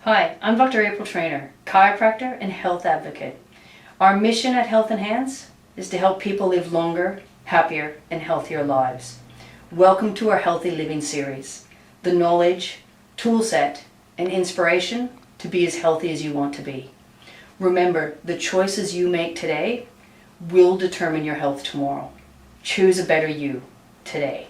Hi, I'm Dr. April Trainer, chiropractor and health advocate. Our mission at Health Enhance is to help people live longer, happier, and healthier lives. Welcome to our Healthy Living series, the knowledge, tool set, and inspiration to be as healthy as you want to be. Remember, the choices you make today will determine your health tomorrow. Choose a better you today.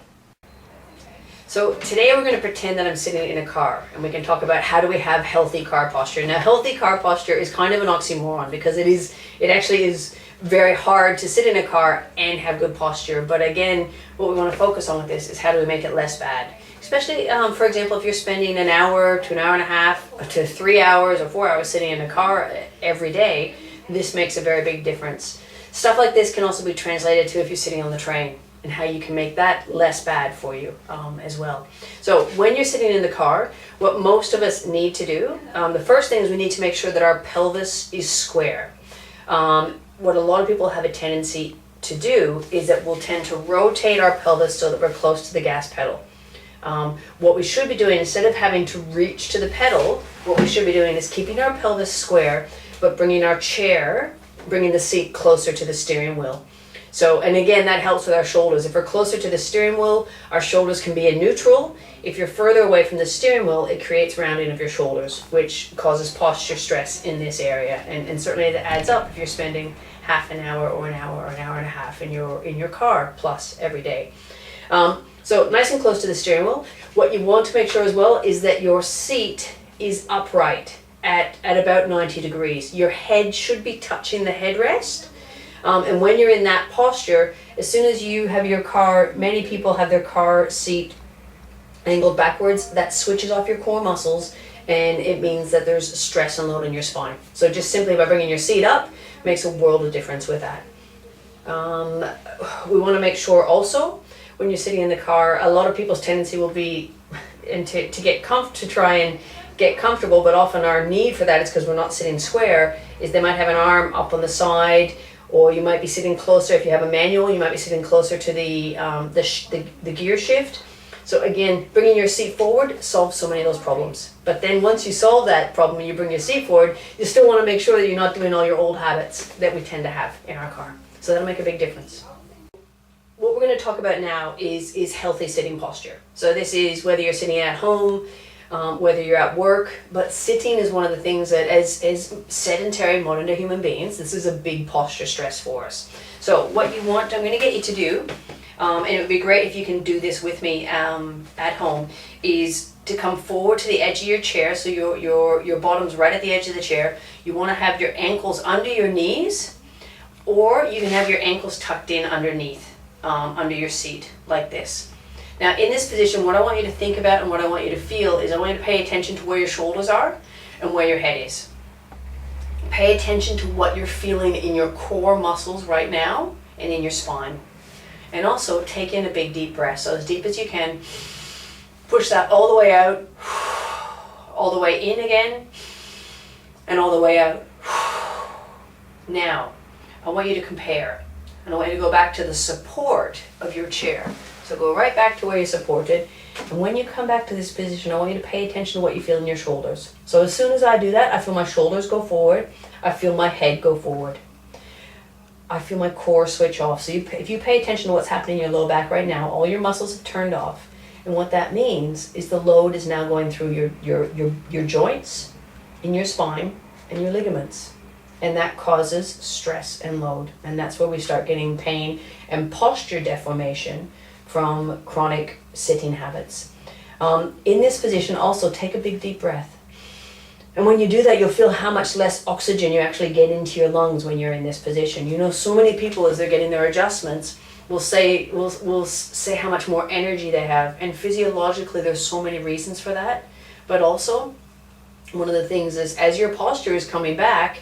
So today we're going to pretend that I'm sitting in a car and we can talk about how do we have healthy car posture. Now healthy car posture is kind of an oxymoron because it actually is very hard to sit in a car and have good posture. But again, what we want to focus on with this is how do we make it less bad. Especially, for example, if you're spending an hour to an hour and a half to 3 hours or 4 hours sitting in a car every day, this makes a very big difference. Stuff like this can also be translated to if you're sitting on the train, and how you can make that less bad for you as well. So when you're sitting in the car, what most of us need to do, the first thing is we need to make sure that our pelvis is square. What a lot of people have a tendency to do is that we'll tend to rotate our pelvis so that we're close to the gas pedal. What we should be doing, instead of having to reach to the pedal, what we should be doing is keeping our pelvis square, but bringing the seat closer to the steering wheel. So, and again, that helps with our shoulders. If we're closer to the steering wheel, our shoulders can be in neutral. If you're further away from the steering wheel, it creates rounding of your shoulders, which causes posture stress in this area. And certainly that adds up if you're spending half an hour or an hour and a half in your car plus every day. So nice and close to the steering wheel. What you want to make sure as well is that your seat is upright at about 90 degrees. Your head should be touching the headrest. And when you're in that posture, as soon as you have your car, many people have their car seat angled backwards, that switches off your core muscles, and it means that there's stress and load in your spine. So just simply by bringing your seat up makes a world of difference with that. We want to make sure also, when you're sitting in the car, a lot of people's tendency will be to try and get comfortable, but often our need for that is because we're not sitting square, is they might have an arm up on the side, or you might be sitting closer. If you have a manual, you might be sitting closer to the gear shift. So again, bringing your seat forward solves so many of those problems. But then once you solve that problem and you bring your seat forward, you still want to make sure that you're not doing all your old habits that we tend to have in our car. So that'll make a big difference. What we're going to talk about now is healthy sitting posture. So this is whether you're sitting at home, whether you're at work, but sitting is one of the things that as sedentary modern day human beings, this is a big posture stress for us. So what you want, I'm going to get you to do, and it would be great if you can do this with me at home, is to come forward to the edge of your chair, so your bottom's right at the edge of the chair. You want to have your ankles under your knees, or you can have your ankles tucked in underneath, under your seat, like this. Now in this position, what I want you to think about and what I want you to feel is I want you to pay attention to where your shoulders are and where your head is. Pay attention to what you're feeling in your core muscles right now and in your spine. And also take in a big deep breath. So as deep as you can, push that all the way out, all the way in again, and all the way out. Now, I want you to compare. And I want you to go back to the support of your chair. So go right back to where you're supported. And when you come back to this position, I want you to pay attention to what you feel in your shoulders. So as soon as I do that, I feel my shoulders go forward. I feel my head go forward. I feel my core switch off. So if you pay attention to what's happening in your low back right now, all your muscles have turned off. And what that means is the load is now going through your joints, in your spine, and your ligaments. And that causes stress and load. And that's where we start getting pain and posture deformation from chronic sitting habits. In this position, also take a big deep breath. And when you do that, you'll feel how much less oxygen you actually get into your lungs when you're in this position. You know, so many people, as they're getting their adjustments, will say how much more energy they have. And physiologically, there's so many reasons for that. But also, one of the things is, as your posture is coming back,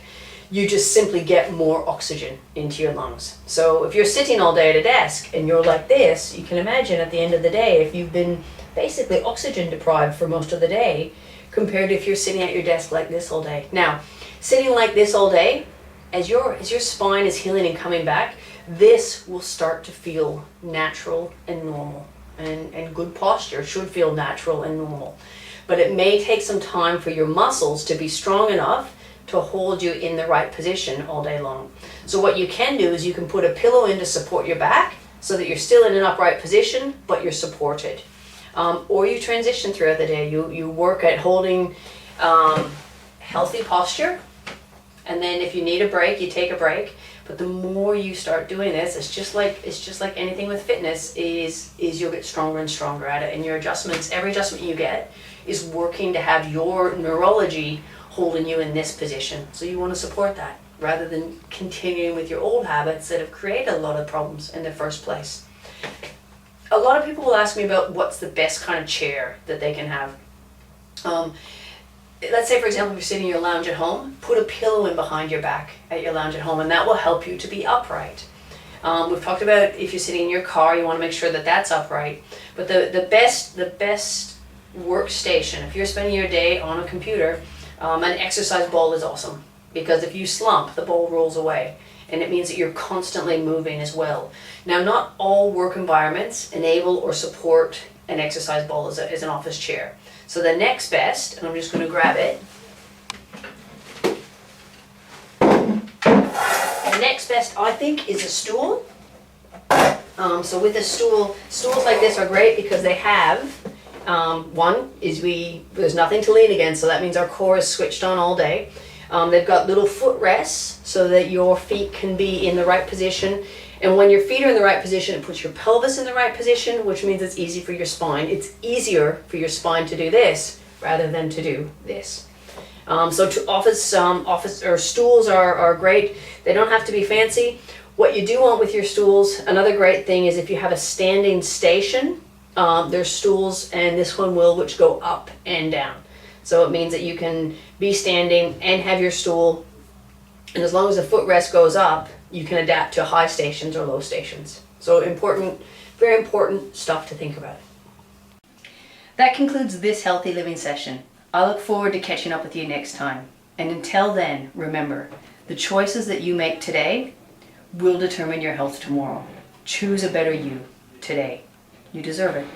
you just simply get more oxygen into your lungs. So if you're sitting all day at a desk and you're like this, you can imagine at the end of the day, if you've been basically oxygen deprived for most of the day, compared to if you're sitting at your desk like this all day. Now, sitting like this all day, as your spine is healing and coming back, this will start to feel natural and normal. And good posture should feel natural and normal. but it may take some time for your muscles to be strong enough to hold you in the right position all day long. So what you can do is you can put a pillow in to support your back so that you're still in an upright position, but you're supported. Or you transition throughout the day. You work at holding healthy posture, and then if you need a break, you take a break. But the more you start doing this, it's just like anything with fitness, is you'll get stronger and stronger at it. And your adjustments, every adjustment you get is working to have your neurology holding you in this position. So you want to support that rather than continuing with your old habits that have created a lot of problems in the first place. A lot of people will ask me about what's the best kind of chair that they can have. Let's say, for example, if you're sitting in your lounge at home, put a pillow in behind your back at your lounge at home, and that will help you to be upright. We've talked about if you're sitting in your car, you want to make sure that that's upright. But the best workstation, if you're spending your day on a computer, an exercise ball is awesome, because if you slump, the ball rolls away, and it means that you're constantly moving as well. Now, not all work environments enable or support an exercise ball as an office chair. So the next best, and I'm just going to grab it, the next best I think is a stool. So with a stool, stools like this are great because they have, one is there's nothing to lean against, so that means our core is switched on all day. They've got little foot rests so that your feet can be in the right position. And when your feet are in the right position, it puts your pelvis in the right position, which means it's easy for your spine. It's easier for your spine to do this rather than to do this. So to office or stools are great. They don't have to be fancy. What you do want with your stools, another great thing is if you have a standing station, there's stools, and this one will, which go up and down. So it means that you can be standing and have your stool, and as long as the footrest goes up, you can adapt to high stations or low stations. So important, very important stuff to think about. That concludes this healthy living session. I look forward to catching up with you next time. And until then, remember, the choices that you make today will determine your health tomorrow. Choose a better you today. You deserve it.